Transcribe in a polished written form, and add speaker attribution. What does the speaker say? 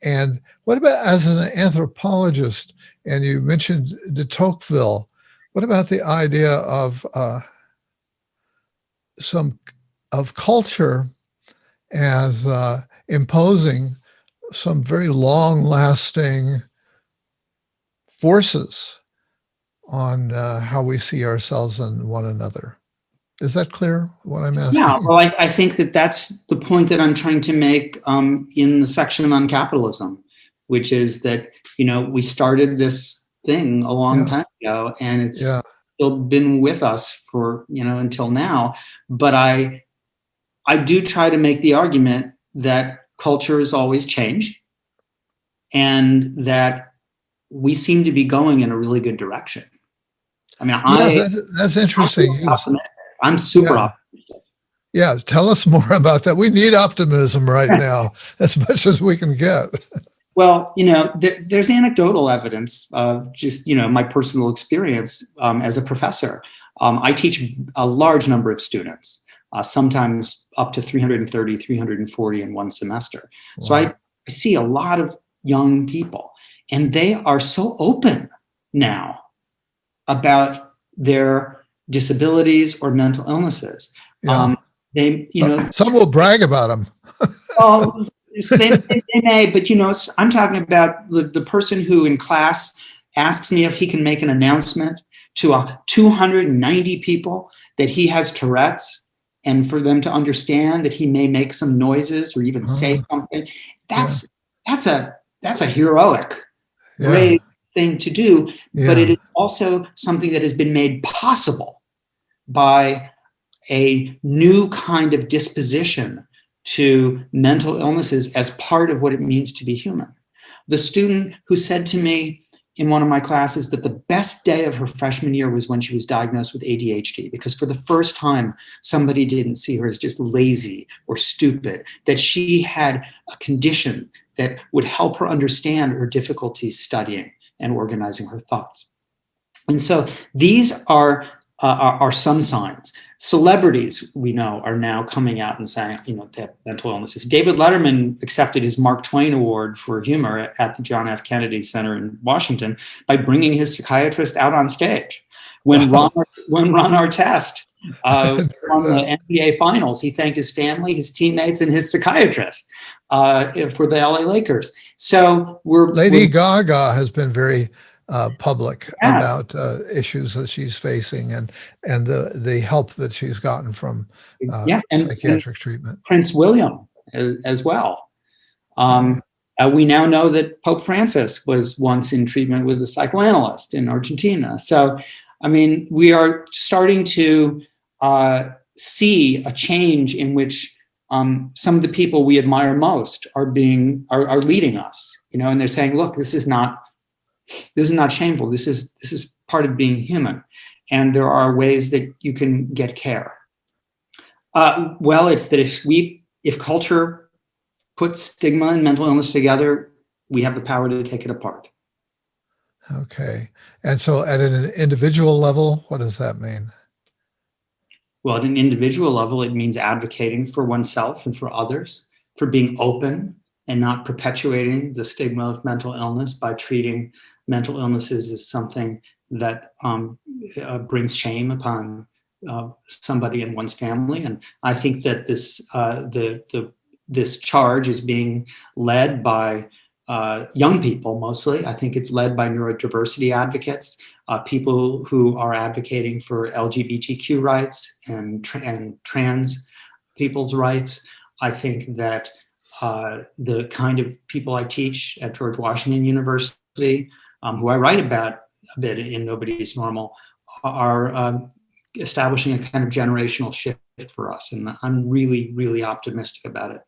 Speaker 1: And what about as an anthropologist, and you mentioned de Tocqueville, what about the idea of culture as imposing some very long-lasting forces on how we see ourselves and one another? Is that clear, what I'm asking?
Speaker 2: Yeah, well, I think that's the point that I'm trying to make in the section on capitalism, which is that, we started this thing a long time ago, and it's still been with us for, until now. But I do try to make the argument that cultures always change, and that we seem to be going in a really good direction. I mean,
Speaker 1: that's interesting.
Speaker 2: I'm super optimistic.
Speaker 1: Yeah, tell us more about that. We need optimism right now, as much as we can get.
Speaker 2: Well, there's anecdotal evidence of just, my personal experience as a professor. I teach a large number of students, sometimes up to 330, 340 in one semester. Wow. So I see a lot of young people, and they are so open now about their disabilities or mental illnesses.
Speaker 1: Yeah.
Speaker 2: They,
Speaker 1: some will brag about them.
Speaker 2: Oh, they may, but I'm talking about the person who in class asks me if he can make an announcement to 290 people that he has Tourette's, and for them to understand that he may make some noises or even say something. That's a heroic, brave thing to do, but it is also something that has been made possible by a new kind of disposition to mental illnesses as part of what it means to be human. The student who said to me in one of my classes that the best day of her freshman year was when she was diagnosed with ADHD, because for the first time, somebody didn't see her as just lazy or stupid, that she had a condition that would help her understand her difficulties studying and organizing her thoughts. And so these are some signs. Celebrities, we know, are now coming out and saying, they have mental illnesses. David Letterman accepted his Mark Twain Award for humor at the John F. Kennedy Center in Washington by bringing his psychiatrist out on stage. When Ron Artest won the NBA Finals, he thanked his family, his teammates, and his psychiatrist for the LA Lakers. So
Speaker 1: Lady Gaga has been very public about issues that she's facing and the help that she's gotten from psychiatric treatment.
Speaker 2: Prince William as well. We now know that Pope Francis was once in treatment with a psychoanalyst in Argentina. So, I mean, we are starting to see a change in which some of the people we admire most are leading us, and they're saying, look, this is not shameful. This is part of being human. And there are ways that you can get care. Well, it's that if culture puts stigma and mental illness together, we have the power to take it apart.
Speaker 1: Okay. And so at an individual level, what does that mean?
Speaker 2: Well, at an individual level, it means advocating for oneself and for others, for being open and not perpetuating the stigma of mental illness by treating mental illnesses as something that brings shame upon somebody in one's family. And I think that this charge is being led by young people mostly. I think it's led by neurodiversity advocates, people who are advocating for LGBTQ rights and trans people's rights. I think that the kind of people I teach at George Washington University, who I write about a bit in Nobody's Normal, are establishing a kind of generational shift for us. And I'm really, really optimistic about it.